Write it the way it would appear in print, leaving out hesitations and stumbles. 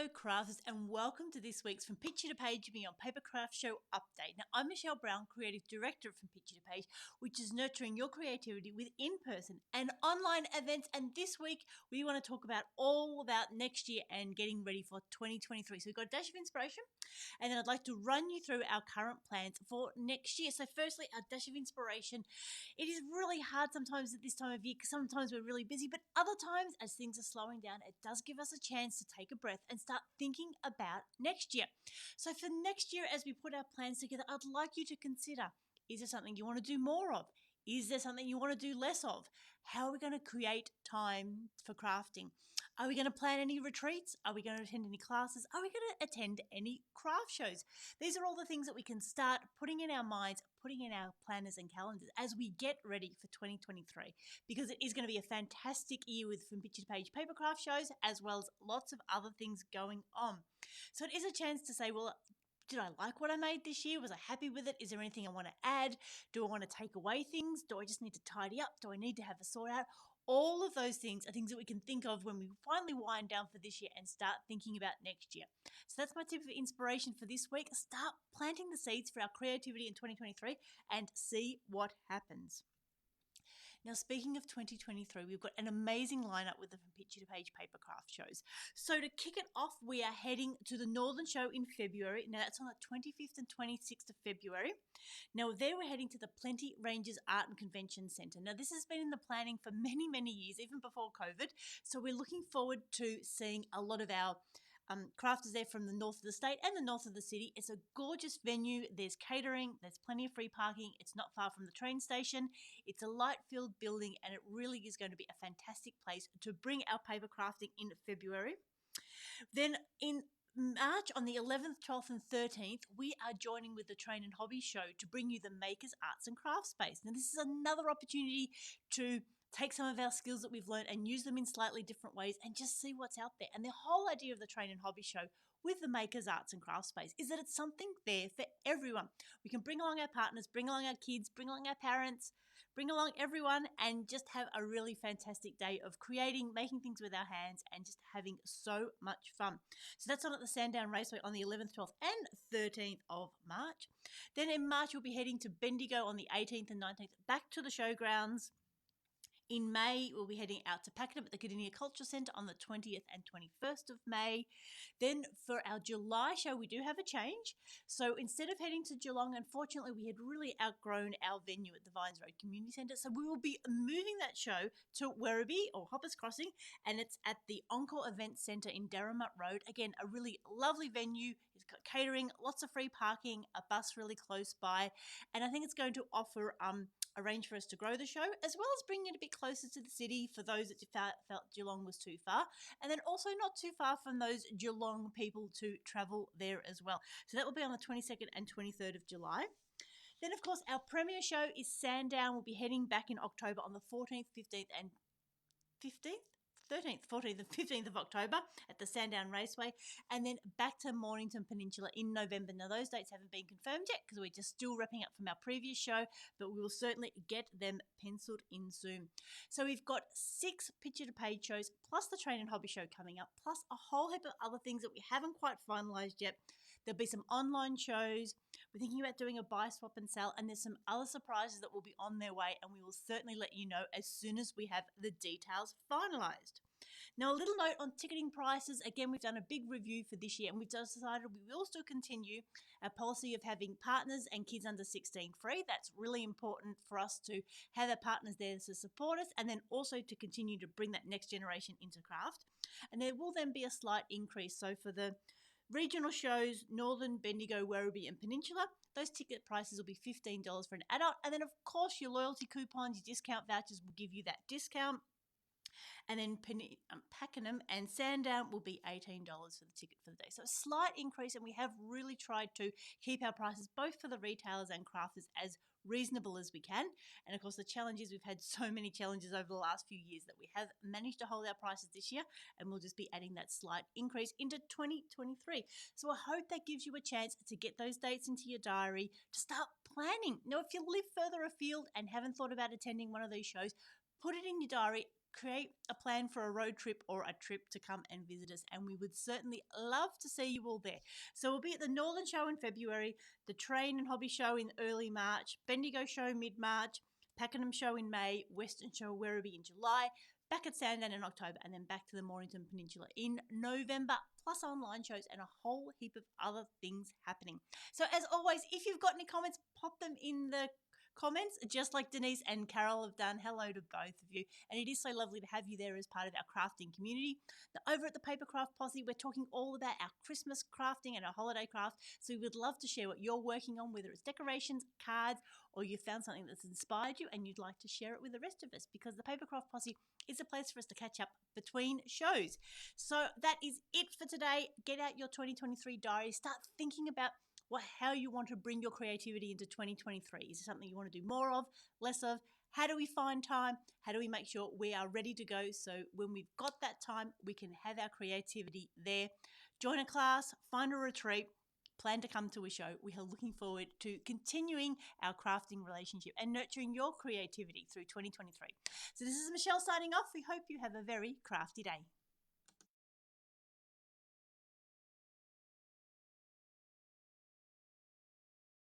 Hello crafters and welcome to this week's From Picture to Page Beyond Papercrafts show update. Now I'm Michelle Brown, Creative Director of From Picture to Page, which is nurturing your creativity with in-person and online events, and this week we want to talk all about next year and getting ready for 2023. So we've got a dash of inspiration and then I'd like to run you through our current plans for next year. So firstly, our dash of inspiration. It is really hard sometimes at this time of year because sometimes we're really busy, but other times as things are slowing down, it does give us a chance to take a breath and start thinking about next year. So for next year, as we put our plans together, I'd like you to consider, is there something you want to do more of? Is there something you want to do less of? How are we going to create time for crafting? Are we going to plan any retreats? Are we going to attend any classes? Are we going to attend any craft shows? These are all the things that we can start putting in our minds, putting in our planners and calendars as we get ready for 2023, because it is going to be a fantastic year with From Picture to Page Papercraft shows, as well as lots of other things going on. So it is a chance to say, well, did I like what I made this year? Was I happy with it? Is there anything I want to add? Do I want to take away things? Do I just need to tidy up? Do I need to have a sort out? All of those things are things that we can think of when we finally wind down for this year and start thinking about next year. So that's my tip of inspiration for this week. Start planting the seeds for our creativity in 2023 and see what happens. Now, speaking of 2023, we've got an amazing lineup with the From Picture to Page Papercraft shows. So to kick it off, we are heading to the Northern Show in February. Now, that's on the 25th and 26th of February. Now, there we're heading to the Plenty Ranges Art and Convention Centre. Now, this has been in the planning for many, many years, even before COVID. So we're looking forward to seeing a lot of our crafters there from the north of the state and the north of the city. It's a gorgeous venue. There's catering, there's plenty of free parking. It's not far from the train station. It's a light-filled building, and it really is going to be a fantastic place to bring our paper crafting in February. Then in March, on the 11th, 12th and 13th, we are joining with the Train and Hobby Show to bring you the Makers Arts and Crafts Space. Now, this is another opportunity to take some of our skills that we've learned and use them in slightly different ways and just see what's out there. And the whole idea of the Train and Hobby Show with the Makers Arts and Crafts Space is that it's something there for everyone. We can bring along our partners, bring along our kids, bring along our parents, bring along everyone, and just have a really fantastic day of creating, making things with our hands, and just having so much fun. So that's on at the Sandown Raceway on the 11th, 12th and 13th of March. Then in March, we'll be heading to Bendigo on the 18th and 19th, back to the showgrounds. In May, we'll be heading out to Pakenham at the Cardinia Culture Centre on the 20th and 21st of May. Then for our July show, we do have a change. So instead of heading to Geelong, unfortunately, we had really outgrown our venue at the Vines Road Community Centre. So we will be moving that show to Werribee or Hoppers Crossing, and it's at the Encore Event Centre in Derrimut Road. Again, a really lovely venue. It's got catering, lots of free parking, a bus really close by, and I think it's going to offer arrange for us to grow the show, as well as bring it a bit closer to the city for those that felt Geelong was too far, and then also not too far from those Geelong people to travel there as well. So that will be on the 22nd and 23rd of July. Then, of course, our premier show is Sandown. We'll be heading back in October on the 14th, 15th and 13th, 14th and 15th of October at the Sandown Raceway, and then back to Mornington Peninsula in November. Now, those dates haven't been confirmed yet because we're just still wrapping up from our previous show, but we will certainly get them penciled in soon. So we've got 6 Picture to Page shows, plus the Train and Hobby Show coming up, plus a whole heap of other things that we haven't quite finalised yet. There'll be some online shows. We're thinking about doing a buy, swap and sell, and there's some other surprises that will be on their way, and we will certainly let you know as soon as we have the details finalised. Now, a little note on ticketing prices. Again, we've done a big review for this year, and we've decided we will still continue our policy of having partners and kids under 16 free. That's really important for us to have our partners there to support us, and then also to continue to bring that next generation into craft. And there will then be a slight increase. So for the regional shows, Northern, Bendigo, Werribee and Peninsula, those ticket prices will be $15 for an adult. And then, of course, your loyalty coupons, your discount vouchers will give you that discount. And then Pakenham and Sandown will be $18 for the ticket for the day. So a slight increase, and we have really tried to keep our prices, both for the retailers and crafters, as reasonable as we can. And of course, the challenge is we've had so many challenges over the last few years that we have managed to hold our prices this year, and we'll just be adding that slight increase into 2023. So I hope that gives you a chance to get those dates into your diary, to start planning. Now, if you live further afield and haven't thought about attending one of these shows, put it in your diary. create a plan for a road trip or a trip to come and visit us, and we would certainly love to see you all there. So we'll be at the Northern Show in February, the Train and Hobby Show in early March, Bendigo Show mid-March, Pakenham Show in May, Western Show Werribee in July, back at Sandown in October, and then back to the Mornington Peninsula in November, plus online shows and a whole heap of other things happening. So as always, if you've got any comments, pop them in the comments, just like Denise and Carol have done. Hello to both of you. And it is so lovely to have you there as part of our crafting community. Now, over at the Papercraft Posse, we're talking all about our Christmas crafting and our holiday craft. So we would love to share what you're working on, whether it's decorations, cards, or you found something that's inspired you and you'd like to share it with the rest of us, because the Papercraft Posse is a place for us to catch up between shows. So that is it for today. Get out your 2023 diary. Start thinking about how you want to bring your creativity into 2023. Is it something you want to do more of, less of? How do we find time? How do we make sure we are ready to go so when we've got that time, we can have our creativity there? Join a class, find a retreat, plan to come to a show. We are looking forward to continuing our crafting relationship and nurturing your creativity through 2023. So this is Michelle signing off. We hope you have a very crafty day.